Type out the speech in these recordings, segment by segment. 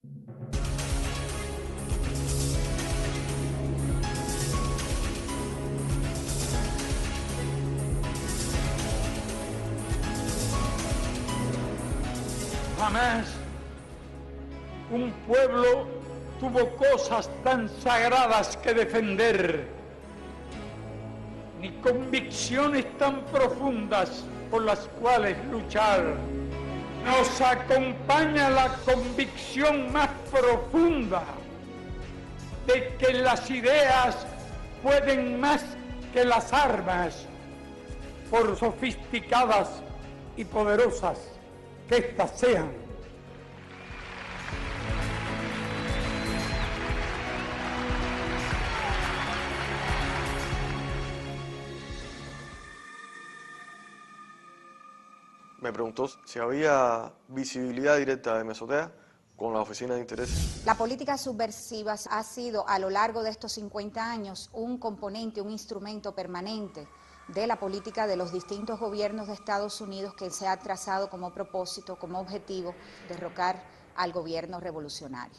Jamás un pueblo tuvo cosas tan sagradas que defender, ni convicciones tan profundas por las cuales luchar. Nos acompaña la convicción más profunda de que las ideas pueden más que las armas, por sofisticadas y poderosas que éstas sean. Me preguntó si había visibilidad directa de Mesotea con la Oficina de Intereses. La política subversiva ha sido a lo largo de estos 50 años un componente, un instrumento permanente de la política de los distintos gobiernos de Estados Unidos que se ha trazado como propósito, como objetivo, derrocar al gobierno revolucionario.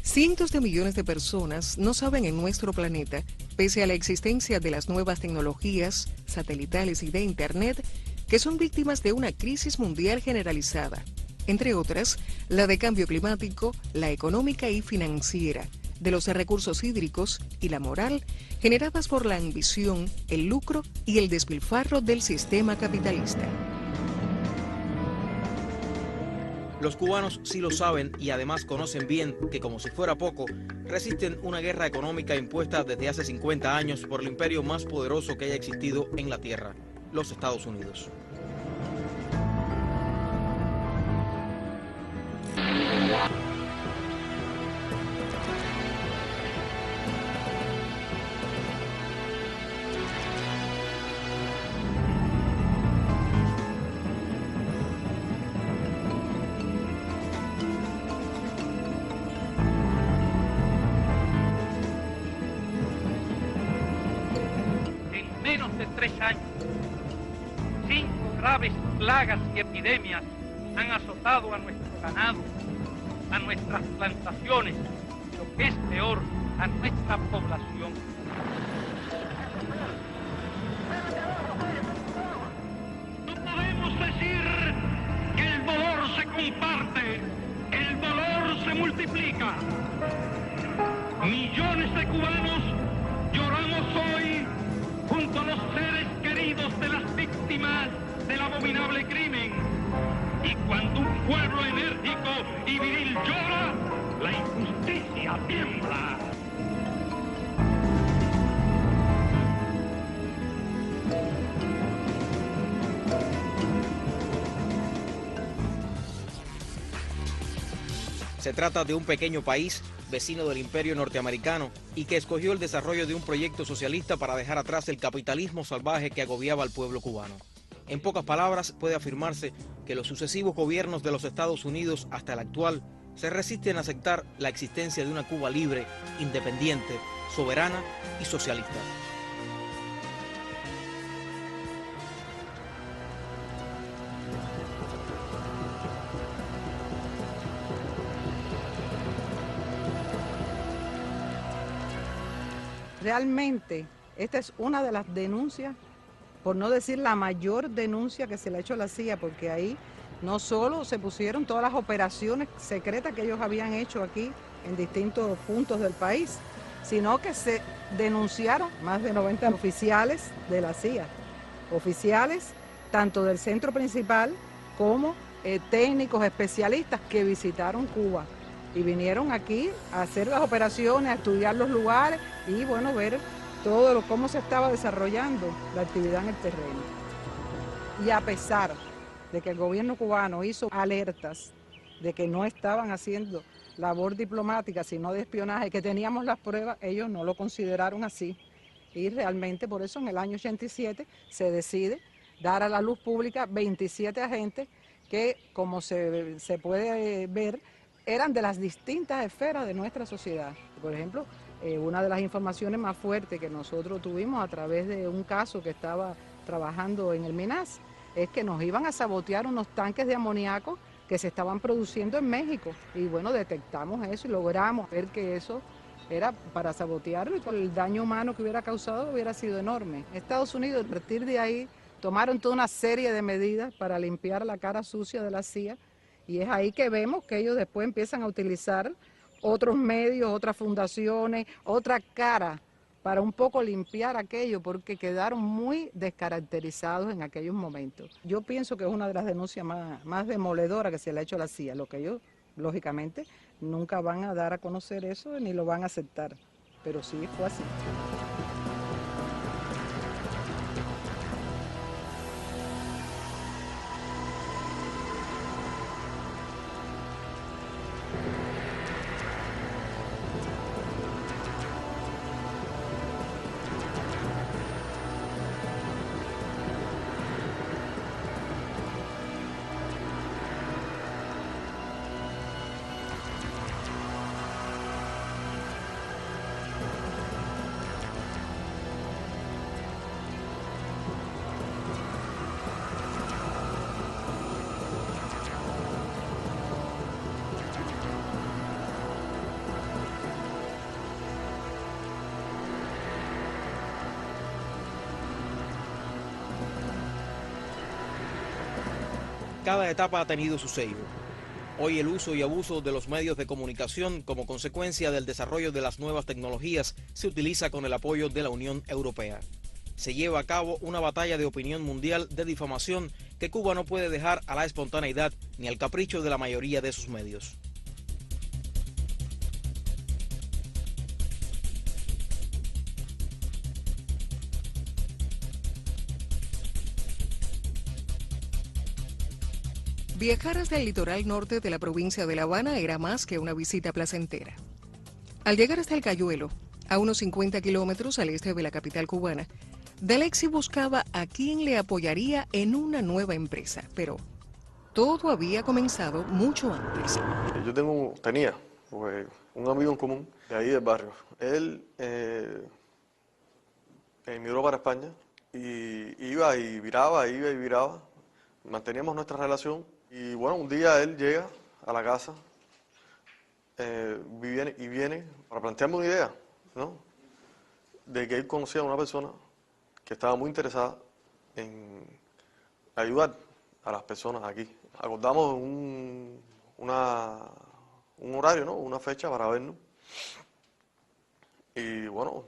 Cientos de millones de personas no saben en nuestro planeta, pese a la existencia de las nuevas tecnologías satelitales y de Internet, que son víctimas de una crisis mundial generalizada, entre otras, la de cambio climático, la económica y financiera, de los recursos hídricos y la moral, generadas por la ambición, el lucro y el despilfarro del sistema capitalista. Los cubanos sí lo saben y además conocen bien que, como si fuera poco, resisten una guerra económica impuesta desde hace 50 años por el imperio más poderoso que haya existido en la Tierra, los Estados Unidos. De 3 años, 5 graves plagas y epidemias han azotado a nuestro ganado, a nuestras plantaciones y, lo que es peor, a nuestra población. No podemos decir que el dolor se comparte, el dolor se multiplica. Millones de cubanos lloramos hoy junto a los seres queridos de las víctimas del abominable crimen. Y cuando un pueblo enérgico y viril llora, la injusticia tiembla. Se trata de un pequeño país vecino del imperio norteamericano y que escogió el desarrollo de un proyecto socialista para dejar atrás el capitalismo salvaje que agobiaba al pueblo cubano. En pocas palabras, puede afirmarse que los sucesivos gobiernos de los Estados Unidos hasta el actual se resisten a aceptar la existencia de una Cuba libre, independiente, soberana y socialista. Realmente, esta es una de las denuncias, por no decir la mayor denuncia que se le ha hecho a la CIA, porque ahí no solo se pusieron todas las operaciones secretas que ellos habían hecho aquí en distintos puntos del país, sino que se denunciaron más de 90 oficiales de la CIA, oficiales tanto del centro principal como técnicos especialistas que visitaron Cuba y vinieron aquí a hacer las operaciones, a estudiar los lugares y bueno, ver todo cómo se estaba desarrollando la actividad en el terreno. Y a pesar de que el gobierno cubano hizo alertas de que no estaban haciendo labor diplomática, sino de espionaje, que teníamos las pruebas, ellos no lo consideraron así. Y realmente por eso en el año 87 se decide dar a la luz pública 27 agentes que, como se puede ver, eran de las distintas esferas de nuestra sociedad. Por ejemplo, una de las informaciones más fuertes que nosotros tuvimos a través de un caso que estaba trabajando en el MINAS es que nos iban a sabotear unos tanques de amoníaco que se estaban produciendo en México. Y bueno, detectamos eso y logramos ver que eso era para sabotearlo y el daño humano que hubiera causado hubiera sido enorme. Estados Unidos, a partir de ahí, tomaron toda una serie de medidas para limpiar la cara sucia de la CIA y es ahí que vemos que ellos después empiezan a utilizar otros medios, otras fundaciones, otra cara para un poco limpiar aquello porque quedaron muy descaracterizados en aquellos momentos. Yo pienso que es una de las denuncias más demoledoras que se le ha hecho a la CIA, lo que ellos, lógicamente, nunca van a dar a conocer eso ni lo van a aceptar, pero sí fue así. Cada etapa ha tenido su sello. Hoy el uso y abuso de los medios de comunicación como consecuencia del desarrollo de las nuevas tecnologías se utiliza con el apoyo de la Unión Europea. Se lleva a cabo una batalla de opinión mundial de difamación que Cuba no puede dejar a la espontaneidad ni al capricho de la mayoría de sus medios. Viajar hasta el litoral norte de la provincia de La Habana era más que una visita placentera. Al llegar hasta el Cayuelo, a unos 50 kilómetros al este de la capital cubana, D'Alexis buscaba a quien le apoyaría en una nueva empresa, pero todo había comenzado mucho antes. Yo tenía un amigo en común de ahí del barrio. Él emigró para España y iba y viraba. Manteníamos nuestra relación. Y bueno, un día él llega a la casa viene para plantearme una idea, ¿no? De que él conocía a una persona que estaba muy interesada en ayudar a las personas aquí. Acordamos un horario, ¿no? Una fecha para vernos. Y bueno,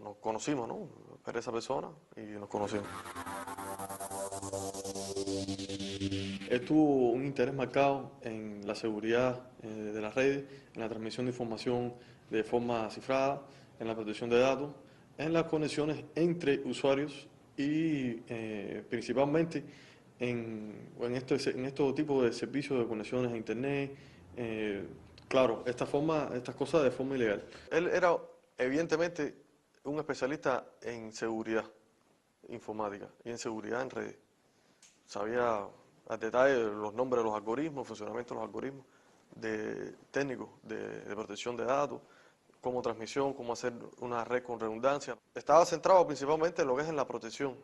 nos conocimos, ¿no? Ver esa persona y nos conocimos. Él tuvo un interés marcado en la seguridad de las redes, en la transmisión de información de forma cifrada, en la protección de datos, en las conexiones entre usuarios y principalmente en estos tipos de servicios de conexiones a internet, claro, estas cosas de forma ilegal. Él era evidentemente un especialista en seguridad informática y en seguridad en redes. Sabía al detalle los nombres de los algoritmos, el funcionamiento de los algoritmos técnicos de protección de datos, cómo transmisión, cómo hacer una red con redundancia. Estaba centrado principalmente en lo que es en la protección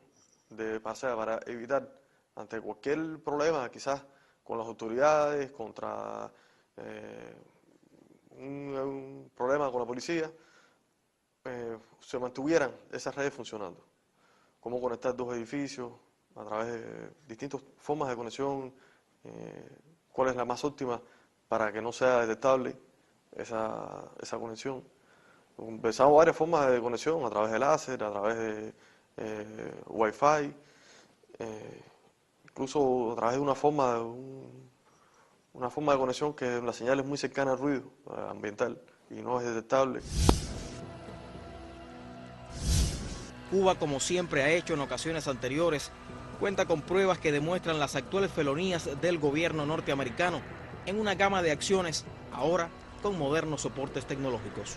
para evitar ante cualquier problema, quizás con las autoridades, contra un problema con la policía, se mantuvieran esas redes funcionando. Cómo conectar dos edificios a través de distintas formas de conexión, cuál es la más óptima para que no sea detectable esa conexión. Empezamos varias formas de conexión a través de láser, a través de Wi-Fi, incluso a través de una forma de conexión que la señal es muy cercana al ruido ambiental y no es detectable. Cuba, como siempre ha hecho en ocasiones anteriores, cuenta con pruebas que demuestran las actuales felonías del gobierno norteamericano en una gama de acciones, ahora con modernos soportes tecnológicos.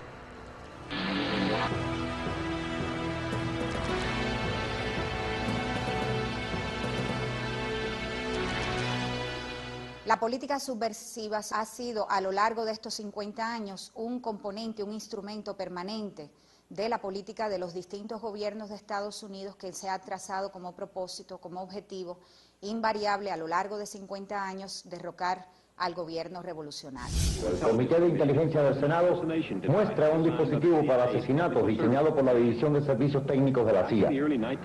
La política subversiva ha sido a lo largo de estos 50 años un componente, un instrumento permanente de la política de los distintos gobiernos de Estados Unidos que se ha trazado como propósito, como objetivo invariable a lo largo de 50 años derrocar al gobierno revolucionario. El Comité de Inteligencia del Senado muestra un dispositivo para asesinatos diseñado por la División de Servicios Técnicos de la CIA.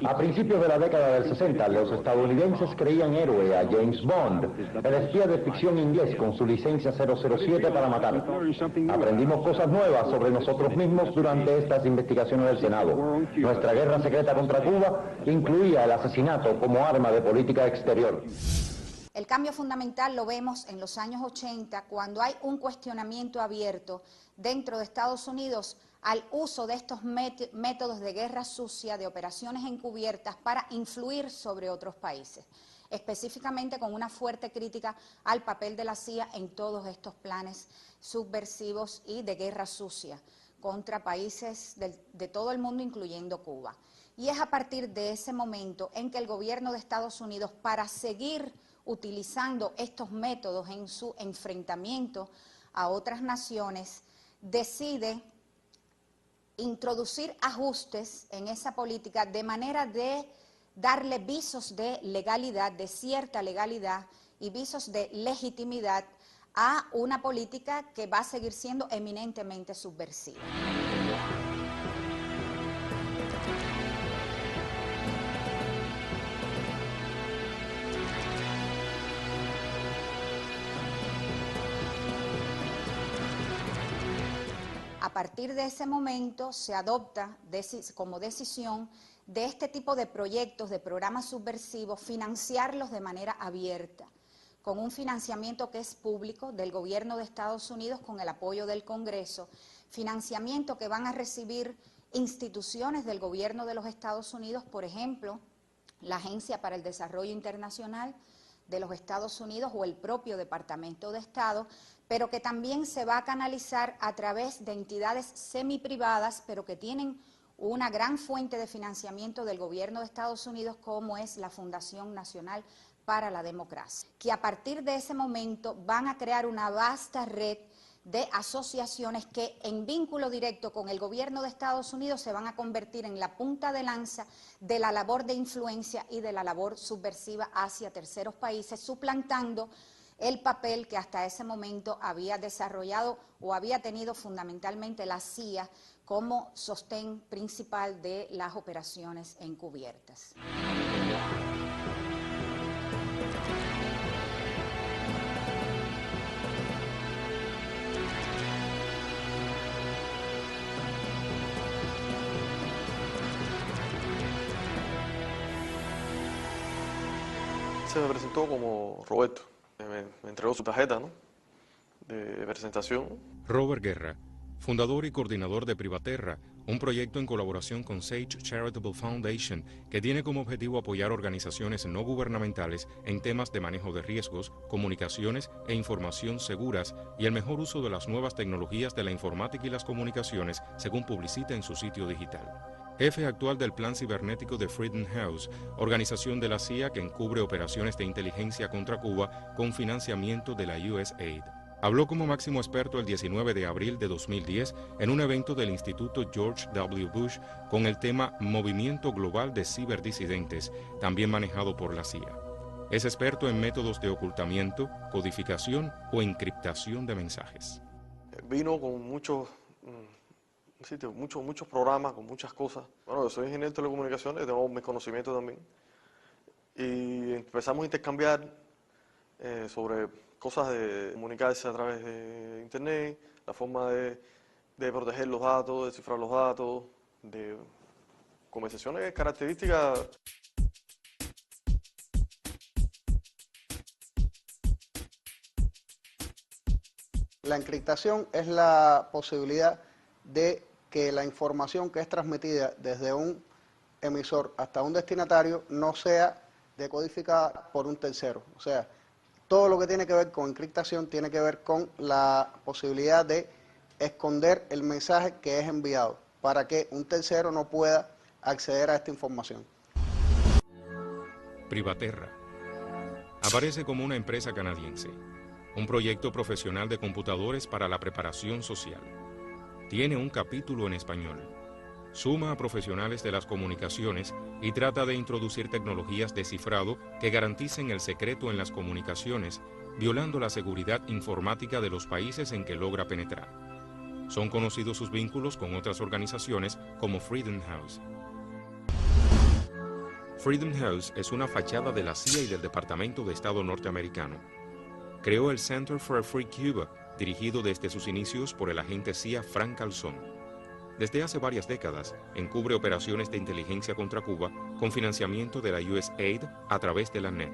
A principios de la década del 60, los estadounidenses creían héroe a James Bond, el espía de ficción inglés con su licencia 007 para matar. Aprendimos cosas nuevas sobre nosotros mismos durante estas investigaciones del Senado. Nuestra guerra secreta contra Cuba incluía el asesinato como arma de política exterior. El cambio fundamental lo vemos en los años 80, cuando hay un cuestionamiento abierto dentro de Estados Unidos al uso de estos métodos de guerra sucia, de operaciones encubiertas para influir sobre otros países, específicamente con una fuerte crítica al papel de la CIA en todos estos planes subversivos y de guerra sucia contra países de todo el mundo, incluyendo Cuba. Y es a partir de ese momento en que el gobierno de Estados Unidos, para seguir utilizando estos métodos en su enfrentamiento a otras naciones, decide introducir ajustes en esa política de manera de darle visos de legalidad, de cierta legalidad y visos de legitimidad a una política que va a seguir siendo eminentemente subversiva. A partir de ese momento se adopta como decisión de este tipo de proyectos, de programas subversivos, financiarlos de manera abierta, con un financiamiento que es público del gobierno de Estados Unidos con el apoyo del Congreso, financiamiento que van a recibir instituciones del gobierno de los Estados Unidos, por ejemplo, la Agencia para el Desarrollo Internacional de los Estados Unidos o el propio Departamento de Estado, pero que también se va a canalizar a través de entidades semiprivadas, pero que tienen una gran fuente de financiamiento del gobierno de Estados Unidos, como es la Fundación Nacional para la Democracia, que a partir de ese momento van a crear una vasta red de asociaciones que en vínculo directo con el gobierno de Estados Unidos se van a convertir en la punta de lanza de la labor de influencia y de la labor subversiva hacia terceros países, suplantando el papel que hasta ese momento había desarrollado o había tenido fundamentalmente la CIA como sostén principal de las operaciones encubiertas. Se me presentó como Roberto. Me entregó su tarjeta, ¿no?, de presentación. Robert Guerra, fundador y coordinador de Privaterra, un proyecto en colaboración con Sage Charitable Foundation que tiene como objetivo apoyar organizaciones no gubernamentales en temas de manejo de riesgos, comunicaciones e información seguras y el mejor uso de las nuevas tecnologías de la informática y las comunicaciones, según publicita en su sitio digital. Jefe actual del Plan Cibernético de Freedom House, organización de la CIA que encubre operaciones de inteligencia contra Cuba con financiamiento de la USAID. Habló como máximo experto el 19 de abril de 2010 en un evento del Instituto George W. Bush con el tema Movimiento Global de Ciberdisidentes, también manejado por la CIA. Es experto en métodos de ocultamiento, codificación o encriptación de mensajes. Vino con muchos programas, con muchas cosas. Bueno, yo soy ingeniero de telecomunicaciones, tengo mis conocimientos también. Y empezamos a intercambiar sobre cosas de comunicarse a través de Internet, la forma de proteger los datos, de cifrar los datos, de conversaciones características. La encriptación es la posibilidad de que la información que es transmitida desde un emisor hasta un destinatario no sea decodificada por un tercero. O sea, todo lo que tiene que ver con encriptación tiene que ver con la posibilidad de esconder el mensaje que es enviado para que un tercero no pueda acceder a esta información. Privaterra. aparece como una empresa canadiense, un proyecto profesional de computadores para la preparación social. Tiene un capítulo en español. Suma a profesionales de las comunicaciones y trata de introducir tecnologías de cifrado que garanticen el secreto en las comunicaciones, violando la seguridad informática de los países en que logra penetrar. Son conocidos sus vínculos con otras organizaciones como Freedom House. Freedom House es una fachada de la CIA y del Departamento de Estado norteamericano. Creó el Center for a Free Cuba, dirigido desde sus inicios por el agente CIA Frank Calzón. Desde hace varias décadas, encubre operaciones de inteligencia contra Cuba con financiamiento de la USAID a través de la NET.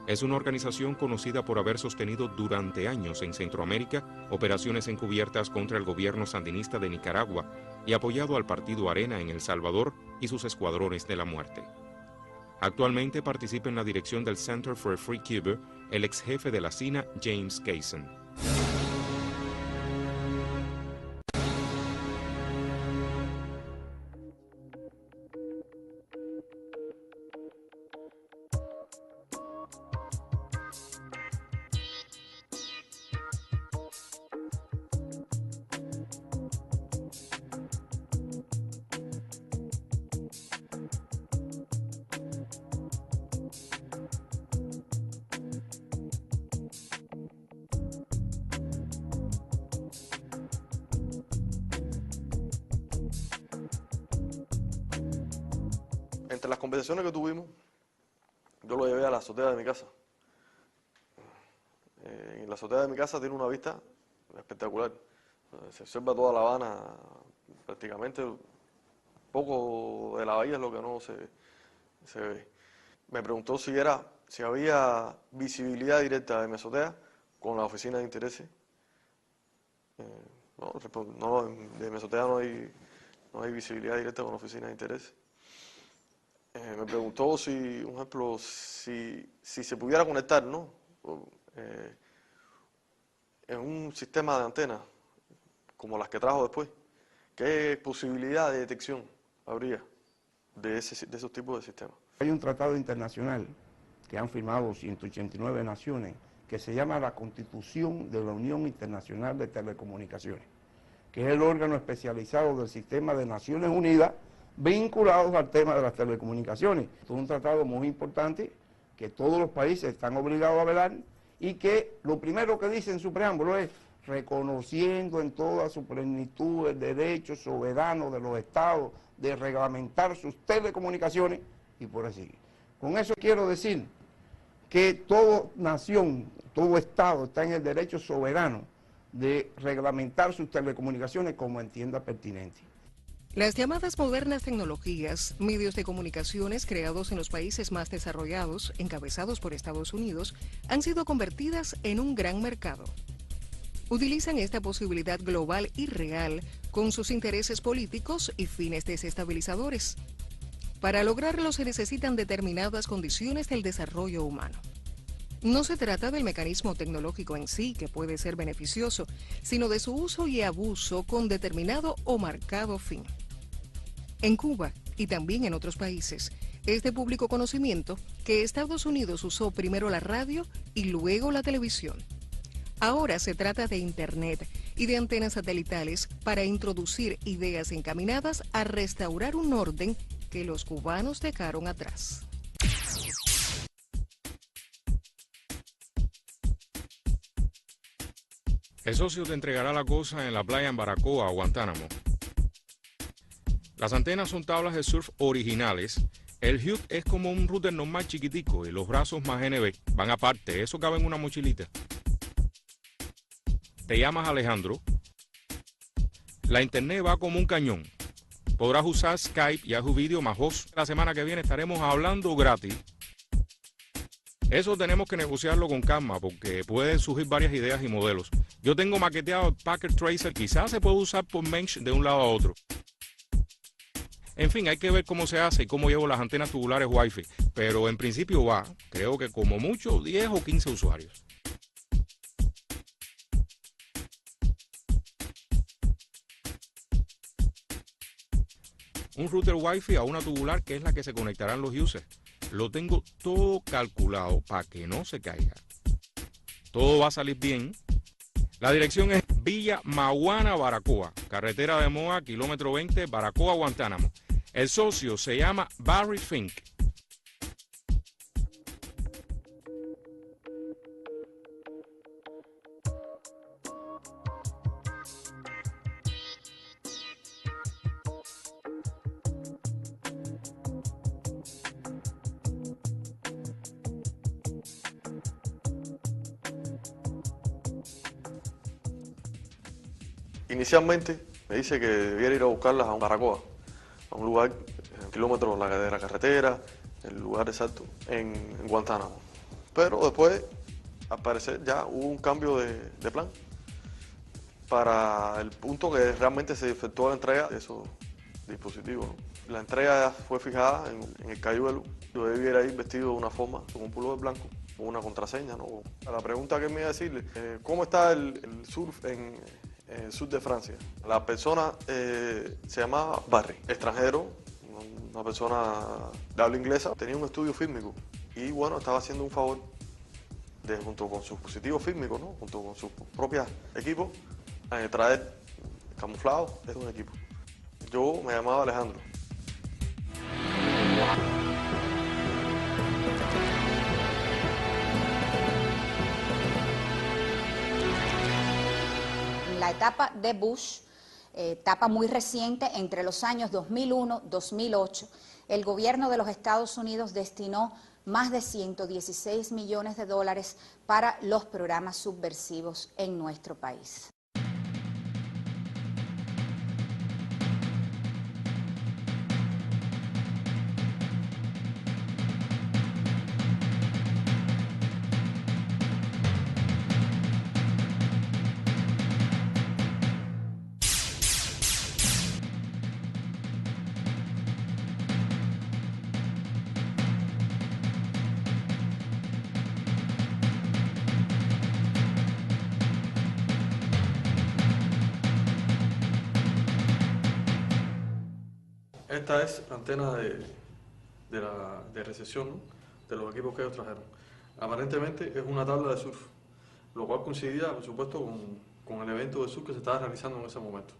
Es una organización conocida por haber sostenido durante años en Centroamérica operaciones encubiertas contra el gobierno sandinista de Nicaragua y apoyado al Partido Arena en El Salvador y sus escuadrones de la muerte. Actualmente participa en la dirección del Center for a Free Cuba el ex jefe de la CINA, James Kaysen. Entre las conversaciones que tuvimos, yo lo llevé a la azotea de mi casa. En la azotea de mi casa tiene una vista espectacular. Se observa toda La Habana, prácticamente poco de la bahía es lo que no se ve. Me preguntó si había visibilidad directa de mi azotea con la oficina de intereses. No, de mi azotea no hay visibilidad directa con la oficina de intereses. Me preguntó si, un ejemplo, si se pudiera conectar, ¿no? En un sistema de antenas, como las que trajo después, ¿qué posibilidad de detección habría de esos tipos de sistemas? Hay un tratado internacional que han firmado 189 naciones que se llama la Constitución de la Unión Internacional de Telecomunicaciones, que es el órgano especializado del sistema de Naciones Unidas vinculados al tema de las telecomunicaciones. Es un tratado muy importante que todos los países están obligados a velar y que lo primero que dice en su preámbulo es reconociendo en toda su plenitud el derecho soberano de los estados de reglamentar sus telecomunicaciones y por así. Con eso quiero decir que toda nación, todo estado está en el derecho soberano de reglamentar sus telecomunicaciones como entienda pertinente. Las llamadas modernas tecnologías, medios de comunicaciones creados en los países más desarrollados, encabezados por Estados Unidos, han sido convertidas en un gran mercado. Utilizan esta posibilidad global y real con sus intereses políticos y fines desestabilizadores. Para lograrlo se necesitan determinadas condiciones del desarrollo humano. No se trata del mecanismo tecnológico en sí, que puede ser beneficioso, sino de su uso y abuso con determinado o marcado fin. En Cuba y también en otros países, es de público conocimiento que Estados Unidos usó primero la radio y luego la televisión. Ahora se trata de Internet y de antenas satelitales para introducir ideas encaminadas a restaurar un orden que los cubanos dejaron atrás. El socio te entregará la cosa en la playa en Baracoa, Guantánamo. Las antenas son tablas de surf originales. El Hugh es como un router normal chiquitico y los brazos más NB van aparte, eso cabe en una mochilita. Te llamas Alejandro. La internet va como un cañón. Podrás usar Skype, Yahoo Video más voz. La semana que viene estaremos hablando gratis. Eso tenemos que negociarlo con calma porque pueden surgir varias ideas y modelos. Yo tengo maqueteado el Packet Tracer, quizás se puede usar por Mensch de un lado a otro. En fin, hay que ver cómo se hace y cómo llevo las antenas tubulares Wi-Fi, pero en principio va, creo que como mucho 10 o 15 usuarios. Un router Wi-Fi a una tubular que es la que se conectarán los users. Lo tengo todo calculado para que no se caiga. Todo va a salir bien. La dirección es Villa Maguana, Baracoa, carretera de Moa, kilómetro 20, Baracoa, Guantánamo. El socio se llama Barry Fink. Inicialmente me dice que debiera ir a buscarlas a un Baracoa, a un lugar, kilómetros de la carretera, el lugar exacto, en Guantánamo. Pero después, al parecer, ya hubo un cambio de plan para el punto que realmente se efectuó la entrega de esos dispositivos, ¿no? La entrega ya fue fijada en el Cayuelo. Yo debiera ir vestido de una forma, con un pullover blanco, con una contraseña, ¿no? A la pregunta que me iba a decirle, ¿cómo está el surf en el sur de Francia? La persona se llamaba Barry, extranjero, una persona de habla inglesa, tenía un estudio fílmico y bueno, estaba haciendo un favor junto con sus dispositivos fílmicos, ¿no? Junto con sus propios equipos, traer camuflados de un equipo. Yo me llamaba Alejandro. La etapa de Bush, etapa muy reciente, entre los años 2001-2008, el gobierno de los Estados Unidos destinó más de 116 millones de dólares para los programas subversivos en nuestro país. Esta es la antena de recepción, ¿no?, de los equipos que ellos trajeron. Aparentemente es una tabla de surf, lo cual coincidía, por supuesto, con el evento de surf que se estaba realizando en ese momento.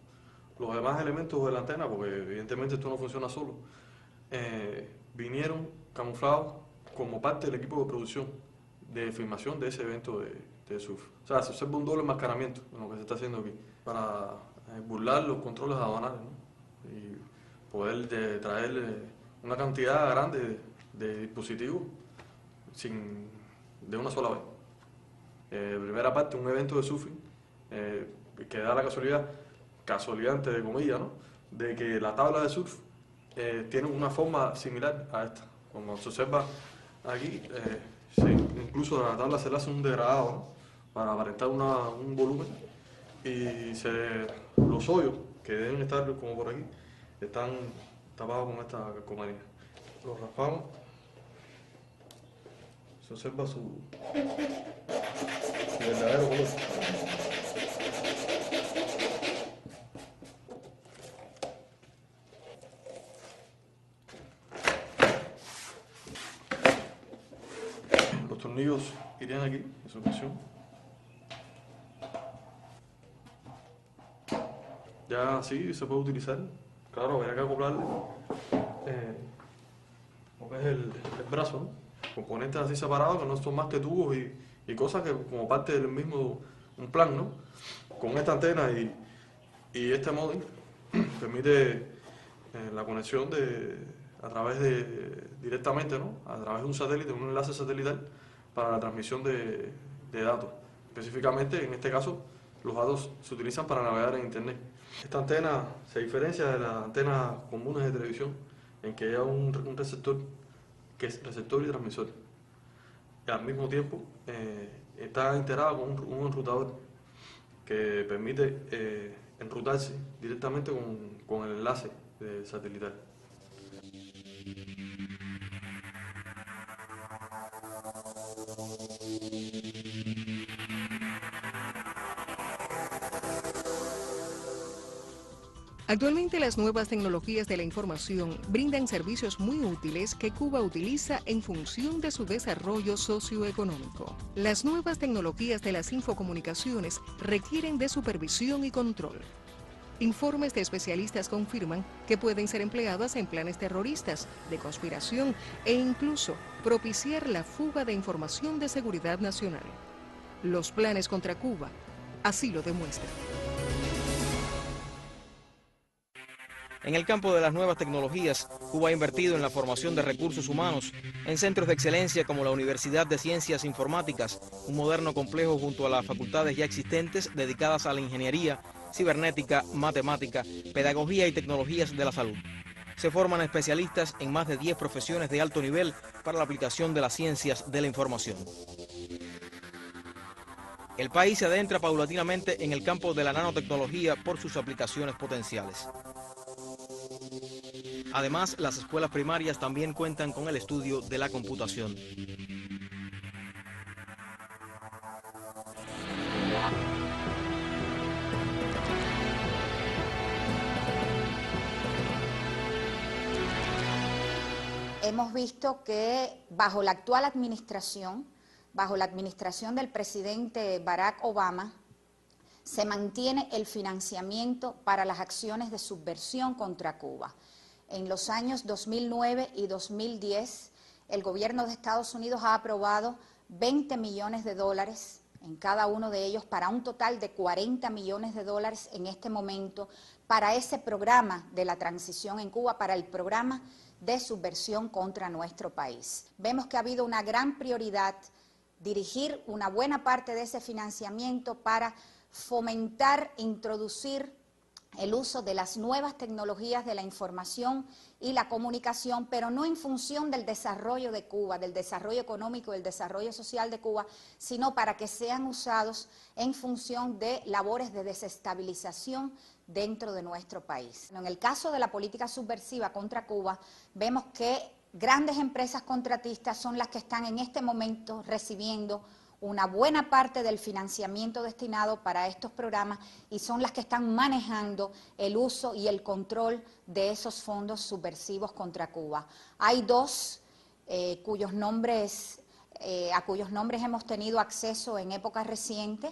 Los demás elementos de la antena, porque evidentemente esto no funciona solo, vinieron camuflados como parte del equipo de producción de filmación de ese evento de surf. O sea, se observa un doble enmascaramiento en lo que se está haciendo aquí, para burlar los controles aduanales, ¿no?, y poder traer una cantidad grande de dispositivos de una sola vez. Primera parte, un evento de surfing que da la casualidad entre comillas, ¿no?, de que la tabla de surf tiene una forma similar a esta. Como se observa aquí, incluso a la tabla se le hace un degradado, ¿no?, para aparentar un volumen, y los hoyos que deben estar como por aquí están tapados con esta calcomanía. Los raspamos, se observa su verdadero color. Los tornillos irían aquí, en su posición. Ya así se puede utilizar. Claro, habría que acoplarle lo que es el brazo, ¿no?, componentes así separados que no son más que tubos y cosas que como parte del mismo un plan, ¿no? Con esta antena y este módem permite la conexión directamente, ¿no?, a través de un satélite, un enlace satelital para la transmisión de datos. Específicamente, en este caso, los datos se utilizan para navegar en Internet. Esta antena se diferencia de las antenas comunes de televisión en que hay un receptor que es receptor y transmisor. Y al mismo tiempo está integrado con un enrutador que permite enrutarse directamente con el enlace satelital. Actualmente las nuevas tecnologías de la información brindan servicios muy útiles que Cuba utiliza en función de su desarrollo socioeconómico. Las nuevas tecnologías de las infocomunicaciones requieren de supervisión y control. Informes de especialistas confirman que pueden ser empleadas en planes terroristas, de conspiración e incluso propiciar la fuga de información de seguridad nacional. Los planes contra Cuba así lo demuestran. En el campo de las nuevas tecnologías, Cuba ha invertido en la formación de recursos humanos en centros de excelencia como la Universidad de Ciencias Informáticas, un moderno complejo junto a las facultades ya existentes dedicadas a la ingeniería, cibernética, matemática, pedagogía y tecnologías de la salud. Se forman especialistas en más de 10 profesiones de alto nivel para la aplicación de las ciencias de la información. El país se adentra paulatinamente en el campo de la nanotecnología por sus aplicaciones potenciales. Además, las escuelas primarias también cuentan con el estudio de la computación. Hemos visto que bajo la actual administración, bajo la administración del presidente Barack Obama, se mantiene el financiamiento para las acciones de subversión contra Cuba. En los años 2009 y 2010, el gobierno de Estados Unidos ha aprobado 20 millones de dólares en cada uno de ellos, para un total de 40 millones de dólares en este momento, para ese programa de la transición en Cuba, para el programa de subversión contra nuestro país. Vemos que ha habido una gran prioridad dirigir una buena parte de ese financiamiento para fomentar, introducir el uso de las nuevas tecnologías de la información y la comunicación, pero no en función del desarrollo de Cuba, del desarrollo económico, del desarrollo social de Cuba, sino para que sean usados en función de labores de desestabilización dentro de nuestro país. En el caso de la política subversiva contra Cuba, vemos que grandes empresas contratistas son las que están en este momento recibiendo una buena parte del financiamiento destinado para estos programas y son las que están manejando el uso y el control de esos fondos subversivos contra Cuba. Hay dos a cuyos nombres hemos tenido acceso en épocas recientes,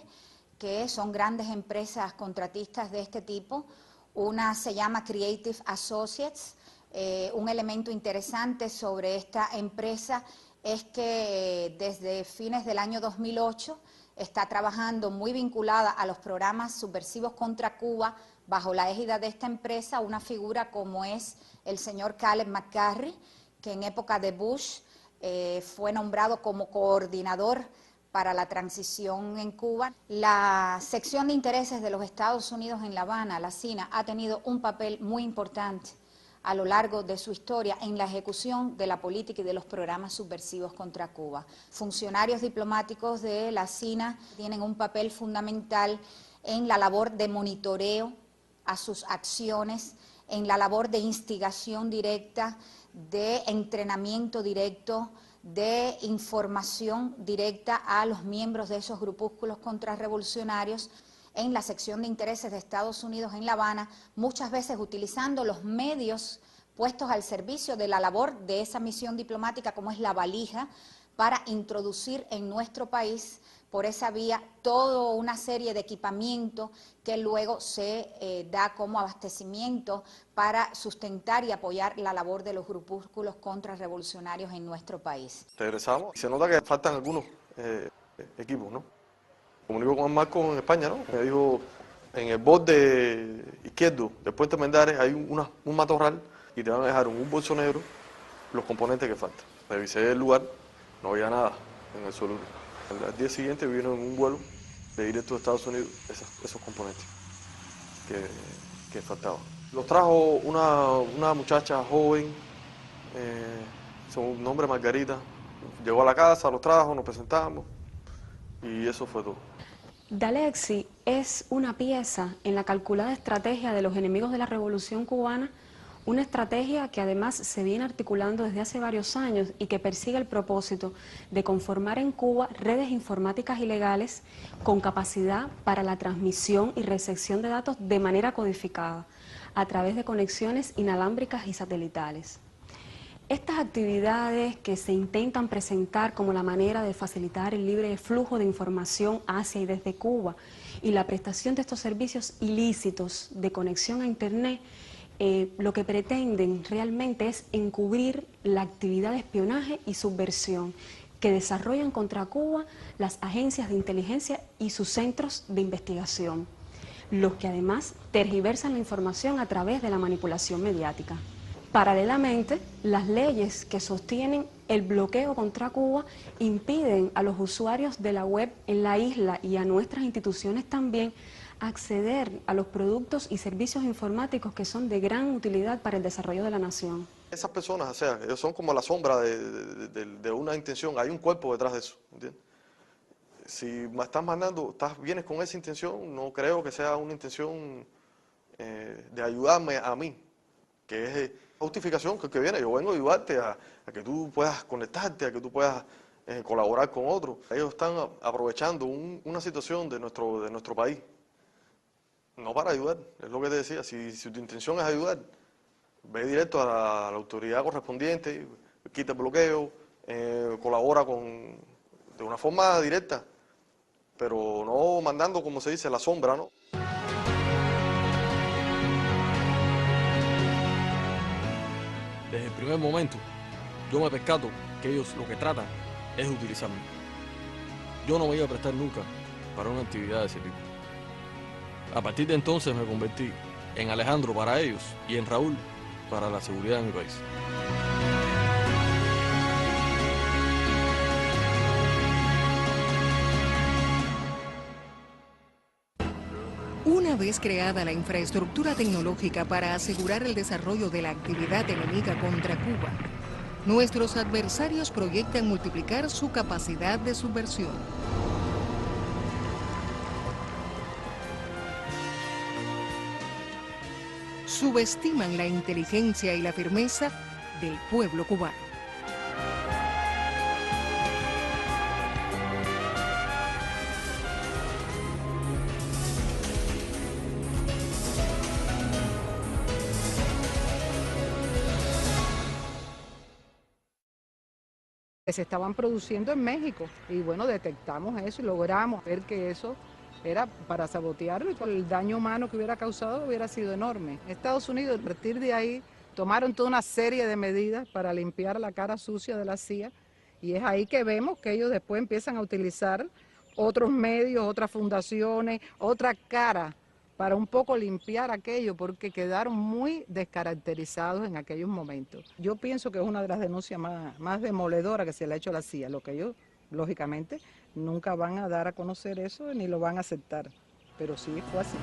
que son grandes empresas contratistas de este tipo. Una se llama Creative Associates. Un elemento interesante sobre esta empresa es que desde fines del año 2008 está trabajando muy vinculada a los programas subversivos contra Cuba bajo la égida de esta empresa, una figura como es el señor Caleb McCarthy, que en época de Bush fue nombrado como coordinador para la transición en Cuba. La sección de intereses de los Estados Unidos en La Habana, la CINA, ha tenido un papel muy importante a lo largo de su historia en la ejecución de la política y de los programas subversivos contra Cuba. Funcionarios diplomáticos de la CINA tienen un papel fundamental en la labor de monitoreo a sus acciones, en la labor de instigación directa, de entrenamiento directo, de información directa a los miembros de esos grupúsculos contrarrevolucionarios, en la sección de intereses de Estados Unidos en La Habana, muchas veces utilizando los medios puestos al servicio de la labor de esa misión diplomática, como es la valija, para introducir en nuestro país, por esa vía, toda una serie de equipamiento que luego se da como abastecimiento para sustentar y apoyar la labor de los grupúsculos contrarrevolucionarios en nuestro país. Regresamos y se nota que faltan algunos equipos, ¿no? Comunico con el Marco en España, ¿no? Me dijo, en el borde izquierdo del puente Mendares hay un matorral y te van a dejar en un bolso negro los componentes que faltan. Revisé el lugar, no había nada en el suelo. Al día siguiente vino en un vuelo de directo de Estados Unidos esos componentes que faltaban. Los trajo una muchacha joven, su nombre Margarita. Llegó a la casa, los trajo, nos presentamos y eso fue todo. Dalexi es una pieza en la calculada estrategia de los enemigos de la Revolución Cubana, una estrategia que además se viene articulando desde hace varios años y que persigue el propósito de conformar en Cuba redes informáticas ilegales con capacidad para la transmisión y recepción de datos de manera codificada. a través de conexiones inalámbricas y satelitales. Estas actividades que se intentan presentar como la manera de facilitar el libre flujo de información hacia y desde Cuba y la prestación de estos servicios ilícitos de conexión a Internet, lo que pretenden realmente es encubrir la actividad de espionaje y subversión que desarrollan contra Cuba las agencias de inteligencia y sus centros de investigación, los que además tergiversan la información a través de la manipulación mediática. Paralelamente, las leyes que sostienen el bloqueo contra Cuba impiden a los usuarios de la web en la isla y a nuestras instituciones también acceder a los productos y servicios informáticos que son de gran utilidad para el desarrollo de la nación. Esas personas, o sea, ellos son como la sombra de una intención, hay un cuerpo detrás de eso, ¿entiendes? Si me estás mandando, vienes con esa intención, no creo que sea una intención de ayudarme a mí, que es justificación que viene, yo vengo a ayudarte a que tú puedas conectarte, a que tú puedas colaborar con otros. Ellos están aprovechando una situación de nuestro país, no para ayudar, es lo que te decía, si tu intención es ayudar, ve directo a la autoridad correspondiente, quita el bloqueo, colabora de una forma directa, pero no mandando, como se dice, la sombra, ¿no? Desde el primer momento, yo me percato que ellos lo que tratan es utilizarme. Yo no me iba a prestar nunca para una actividad de ese tipo. A partir de entonces me convertí en Alejandro para ellos y en Raúl para la seguridad de mi país. Una vez creada la infraestructura tecnológica para asegurar el desarrollo de la actividad enemiga contra Cuba, nuestros adversarios proyectan multiplicar su capacidad de subversión. Subestiman la inteligencia y la firmeza del pueblo cubano. Se estaban produciendo en México y bueno, detectamos eso y logramos ver que eso era para sabotearlo y por el daño humano que hubiera causado hubiera sido enorme. Estados Unidos, a partir de ahí, tomaron toda una serie de medidas para limpiar la cara sucia de la CIA y es ahí que vemos que ellos después empiezan a utilizar otros medios, otras fundaciones, otra cara para un poco limpiar aquello porque quedaron muy descaracterizados en aquellos momentos. Yo pienso que es una de las denuncias más demoledoras que se le ha hecho a la CIA, lo que ellos, lógicamente, nunca van a dar a conocer eso ni lo van a aceptar, pero sí fue así.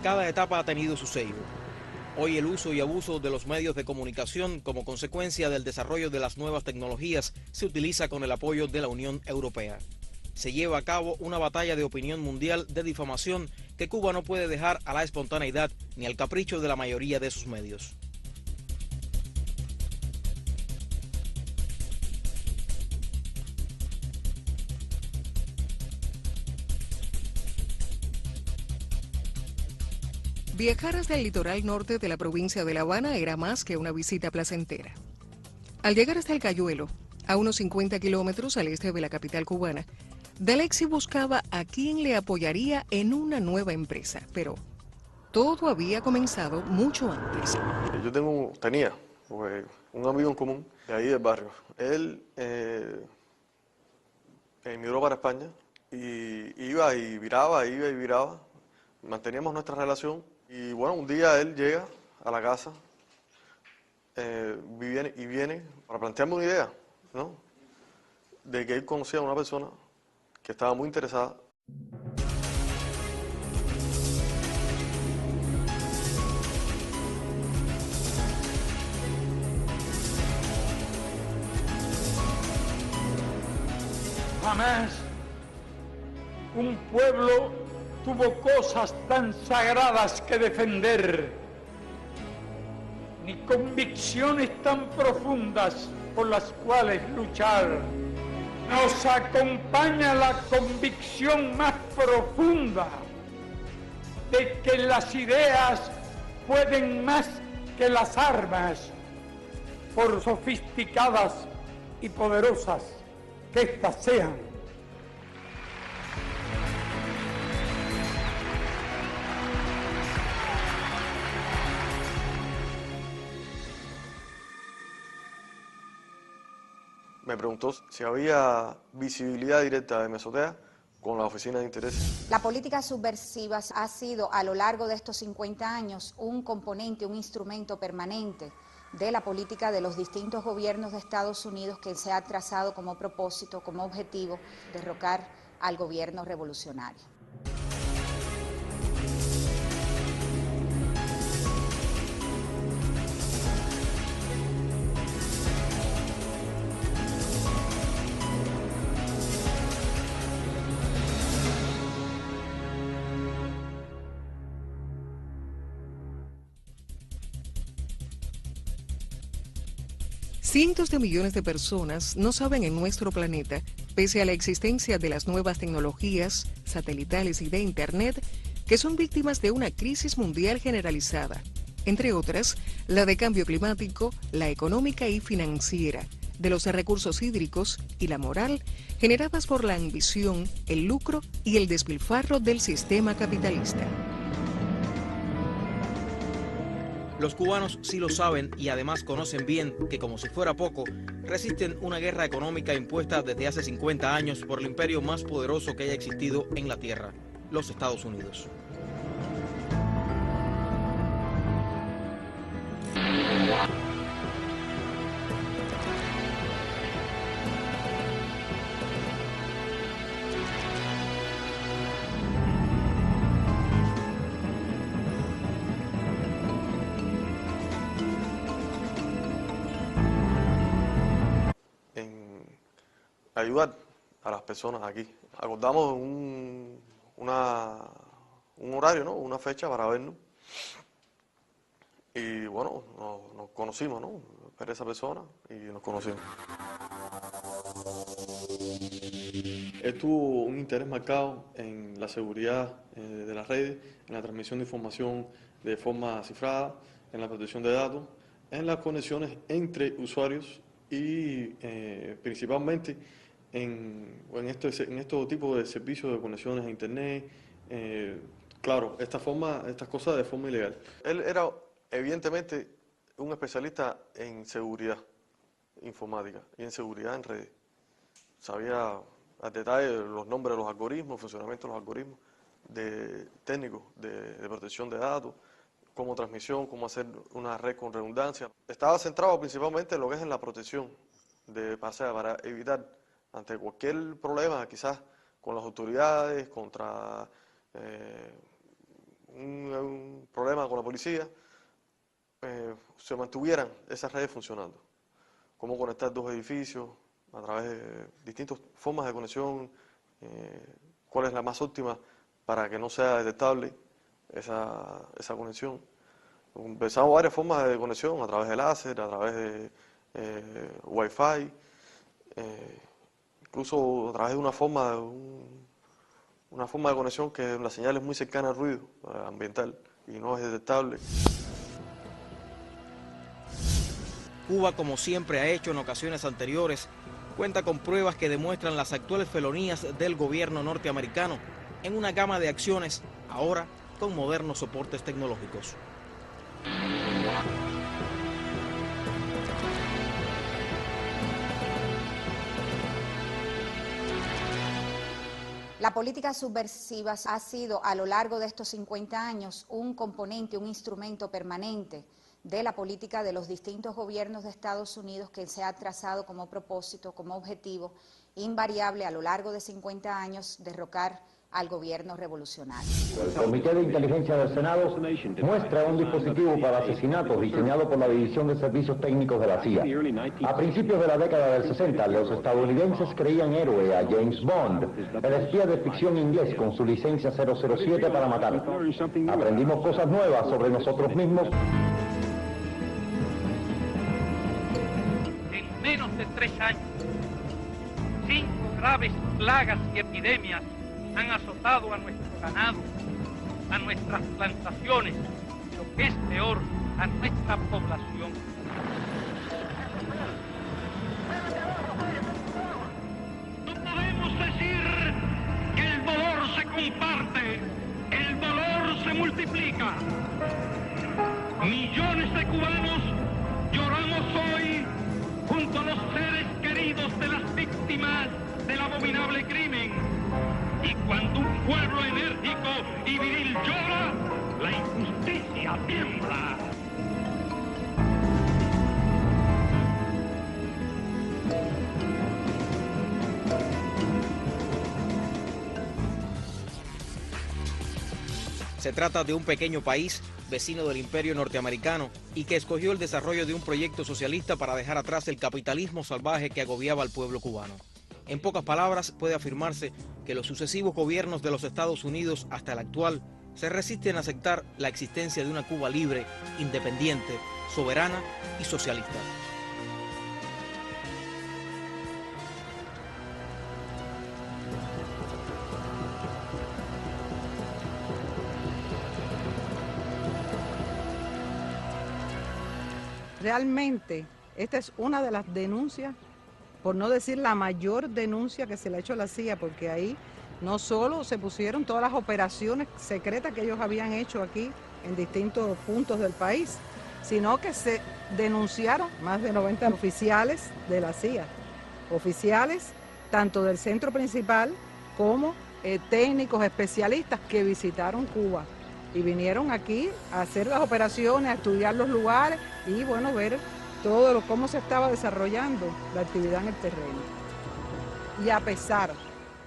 Cada etapa ha tenido su sello. Hoy el uso y abuso de los medios de comunicación como consecuencia del desarrollo de las nuevas tecnologías se utiliza con el apoyo de la Unión Europea. Se lleva a cabo una batalla de opinión mundial de difamación que Cuba no puede dejar a la espontaneidad ni al capricho de la mayoría de sus medios. Viajar hasta el litoral norte de la provincia de La Habana era más que una visita placentera. Al llegar hasta el Cayuelo, a unos 50 kilómetros al este de la capital cubana, D'Alexis buscaba a quien le apoyaría en una nueva empresa, pero todo había comenzado mucho antes. Yo tenía un amigo en común de ahí del barrio. Él emigró para España y iba y viraba, manteníamos nuestra relación y bueno, un día él llega a la casa viene para plantearme una idea, ¿no? De que él conocía a una persona que estaba muy interesada. Jamás un pueblo tuvo cosas tan sagradas que defender, ni convicciones tan profundas por las cuales luchar. Nos acompaña la convicción más profunda de que las ideas pueden más que las armas, por sofisticadas y poderosas que éstas sean. Me preguntó si había visibilidad directa de Mesotea con la Oficina de Intereses. La política subversiva ha sido a lo largo de estos 50 años un componente, un instrumento permanente de la política de los distintos gobiernos de Estados Unidos que se ha trazado como propósito, como objetivo, derrocar al gobierno revolucionario. Cientos de millones de personas no saben en nuestro planeta, pese a la existencia de las nuevas tecnologías, satelitales y de Internet, que son víctimas de una crisis mundial generalizada, entre otras, la de cambio climático, la económica y financiera, de los recursos hídricos y la moral, generadas por la ambición, el lucro y el despilfarro del sistema capitalista. Los cubanos sí lo saben y además conocen bien que, como si fuera poco, resisten una guerra económica impuesta desde hace 50 años por el imperio más poderoso que haya existido en la Tierra, los Estados Unidos. Ayudar a las personas aquí. Acordamos un horario, ¿no? Una fecha para vernos. Y bueno, nos conocimos, ¿no? Ver a esa persona y nos conocimos. Él tuvo un interés marcado en la seguridad de las redes, en la transmisión de información de forma cifrada, en la protección de datos, en las conexiones entre usuarios y principalmente en estos tipos de servicios de conexiones a Internet, claro, estas cosas de forma ilegal. Él era evidentemente un especialista en seguridad informática y en seguridad en redes. Sabía al detalle los nombres de los algoritmos, el funcionamiento de los algoritmos técnicos de protección de datos, cómo transmisión, cómo hacer una red con redundancia. Estaba centrado principalmente en lo que es en la protección para evitar ante cualquier problema, quizás con las autoridades, contra un problema con la policía, se mantuvieran esas redes funcionando. Cómo conectar dos edificios a través de distintas formas de conexión, cuál es la más óptima para que no sea detectable esa conexión. Empezamos varias formas de conexión, a través de láser, a través de Wi-Fi, incluso a través de una forma de conexión que la señal es muy cercana al ruido ambiental y no es detectable. Cuba, como siempre ha hecho en ocasiones anteriores, cuenta con pruebas que demuestran las actuales felonías del gobierno norteamericano en una gama de acciones, ahora con modernos soportes tecnológicos. La política subversiva ha sido a lo largo de estos 50 años un componente, un instrumento permanente de la política de los distintos gobiernos de Estados Unidos que se ha trazado como propósito, como objetivo invariable a lo largo de 50 años derrocar al gobierno revolucionario. El Comité de Inteligencia del Senado muestra un dispositivo para asesinatos diseñado por la División de Servicios Técnicos de la CIA. A principios de la década del 60, los estadounidenses creían héroe a James Bond, el espía de ficción inglés con su licencia 007 para matar. Aprendimos cosas nuevas sobre nosotros mismos. En menos de 3 años, 5 graves plagas y epidemias han azotado a nuestro ganado, a nuestras plantaciones, y lo que es peor, a nuestra población. No podemos decir que el dolor se comparte, el dolor se multiplica. Millones de cubanos lloramos hoy junto a los seres queridos de las víctimas del abominable crimen. Y cuando un pueblo enérgico y viril llora, la injusticia tiembla. Se trata de un pequeño país vecino del imperio norteamericano y que escogió el desarrollo de un proyecto socialista para dejar atrás el capitalismo salvaje que agobiaba al pueblo cubano. En pocas palabras, puede afirmarse que los sucesivos gobiernos de los Estados Unidos hasta el actual se resisten a aceptar la existencia de una Cuba libre, independiente, soberana y socialista. Realmente, esta es una de las denuncias, por no decir la mayor denuncia que se le ha hecho a la CIA, porque ahí no solo se pusieron todas las operaciones secretas que ellos habían hecho aquí en distintos puntos del país, sino que se denunciaron más de 90 oficiales de la CIA, oficiales tanto del centro principal como técnicos especialistas que visitaron Cuba y vinieron aquí a hacer las operaciones, a estudiar los lugares y bueno, ver cómo se estaba desarrollando la actividad en el terreno. Y a pesar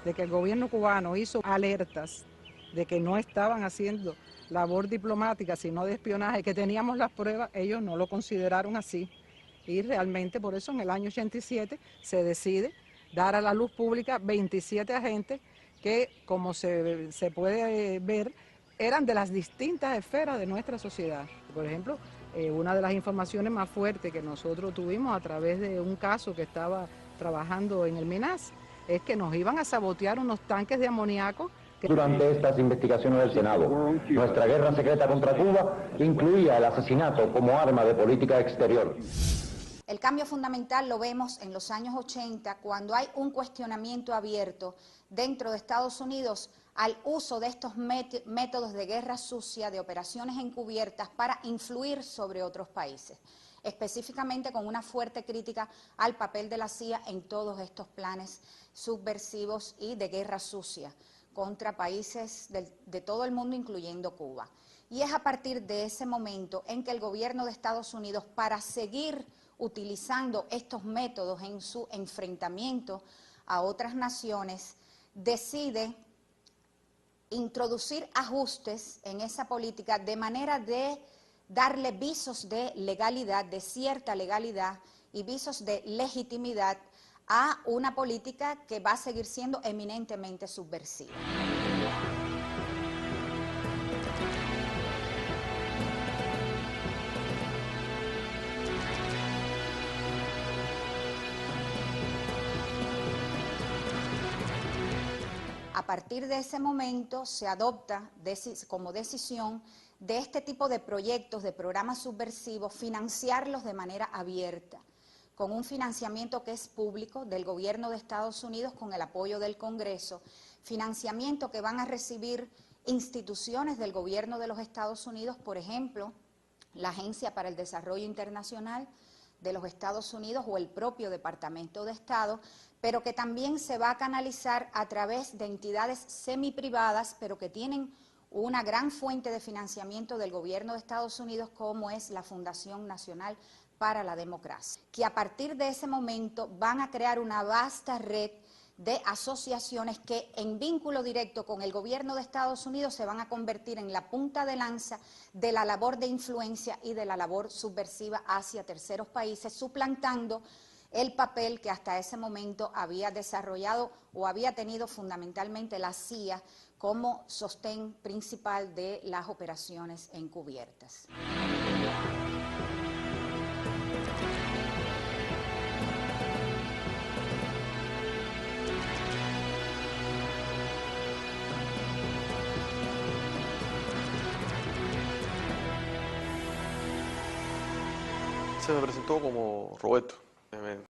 de que el gobierno cubano hizo alertas de que no estaban haciendo labor diplomática, sino de espionaje, que teníamos las pruebas, ellos no lo consideraron así. Y realmente por eso en el año 87 se decide dar a la luz pública 27 agentes que, como se puede ver, eran de las distintas esferas de nuestra sociedad. Por ejemplo, una de las informaciones más fuertes que nosotros tuvimos a través de un caso que estaba trabajando en el MINAS es que nos iban a sabotear unos tanques de amoníaco. Durante estas investigaciones del Senado, nuestra guerra secreta contra Cuba incluía el asesinato como arma de política exterior. El cambio fundamental lo vemos en los años 80, cuando hay un cuestionamiento abierto dentro de Estados Unidos al uso de estos métodos de guerra sucia, de operaciones encubiertas para influir sobre otros países, específicamente con una fuerte crítica al papel de la CIA en todos estos planes subversivos y de guerra sucia contra países de todo el mundo, incluyendo Cuba. Y es a partir de ese momento en que el gobierno de Estados Unidos, para seguir utilizando estos métodos en su enfrentamiento a otras naciones, decide introducir ajustes en esa política de manera de darle visos de legalidad, de cierta legalidad y visos de legitimidad a una política que va a seguir siendo eminentemente subversiva. A partir de ese momento se adopta como decisión de este tipo de proyectos, de programas subversivos, financiarlos de manera abierta, con un financiamiento que es público del gobierno de Estados Unidos con el apoyo del Congreso, financiamiento que van a recibir instituciones del gobierno de los Estados Unidos, por ejemplo, la Agencia para el Desarrollo Internacional de los Estados Unidos o el propio Departamento de Estado, pero que también se va a canalizar a través de entidades semiprivadas, pero que tienen una gran fuente de financiamiento del gobierno de Estados Unidos, como es la Fundación Nacional para la Democracia, que a partir de ese momento van a crear una vasta red de asociaciones que en vínculo directo con el gobierno de Estados Unidos se van a convertir en la punta de lanza de la labor de influencia y de la labor subversiva hacia terceros países, suplantando el papel que hasta ese momento había desarrollado o había tenido fundamentalmente la CIA como sostén principal de las operaciones encubiertas. Se me presentó como Roberto.